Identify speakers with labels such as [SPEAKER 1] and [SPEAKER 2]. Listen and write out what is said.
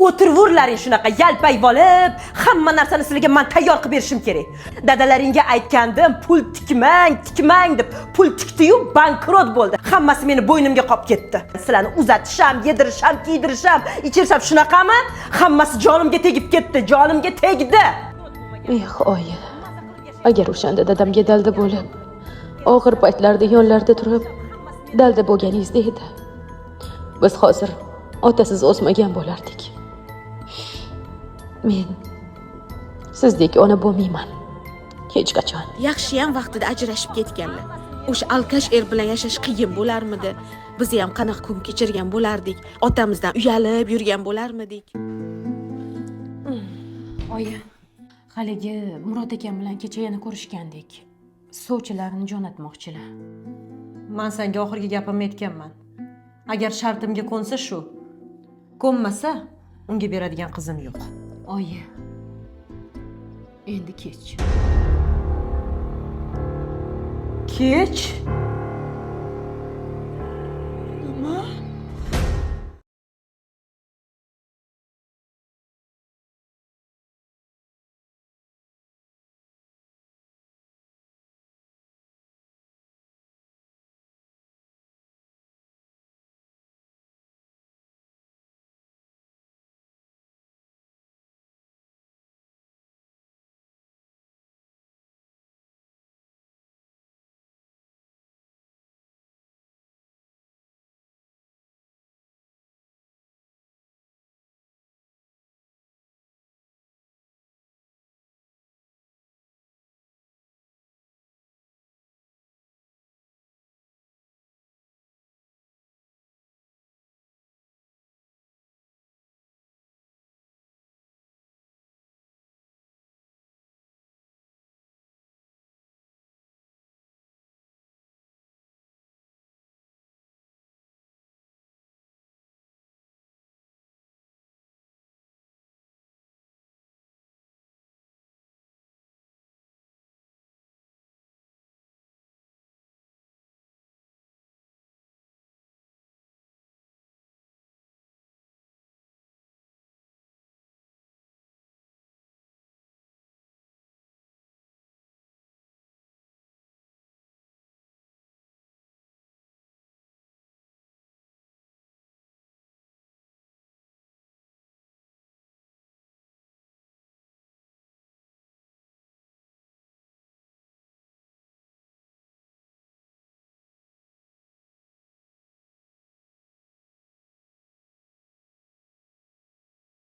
[SPEAKER 1] O'tirvurlaring shunaqa yalpay olib, hamma narsani sizlarga men tayyor qilib berishim kerak. Dadalaringga aytgandim, pul tikmang deb. Pul tikdi-yu, bankrot bo'ldi. Hammasi meni bo'ynimga qolib ketdi. Sizlarni uzatisham, yedirisham, kiydirisham, ichirisham shunaqami? Hammasi jonimga tegib ketdi, jonimga tegdi.
[SPEAKER 2] Oyi. Agar o'shanda dadamga dalda bo'lib, og'ir paytlarda yonlarida turib, dalda bo'lganingizda edi. Biz hozir otasiz o'smagan bo'lardik. Men sizdek ona bo'lmayman. Hech qachon.
[SPEAKER 3] Yaxshi ham vaqtida ajrashib ketganlar. O'sha alkash er bilan yashash qiyin bo'larmidi? Biz ham qanaqa kun kechirgan bo'lardik? Otamizdan uyalib yurgan bo'larmidik?
[SPEAKER 2] Oyi, haligi Murod akam bilan kecha yana ko'rishgandik. Sovchilarni jo'natmoqchilar.
[SPEAKER 1] Men senga oxirgi gapimni aytganman. Agar shartimga ko'nsa shu. Ko'nmasa, unga beradigan qizim yo'q.
[SPEAKER 2] Oyi. Endi kech.
[SPEAKER 1] Kech?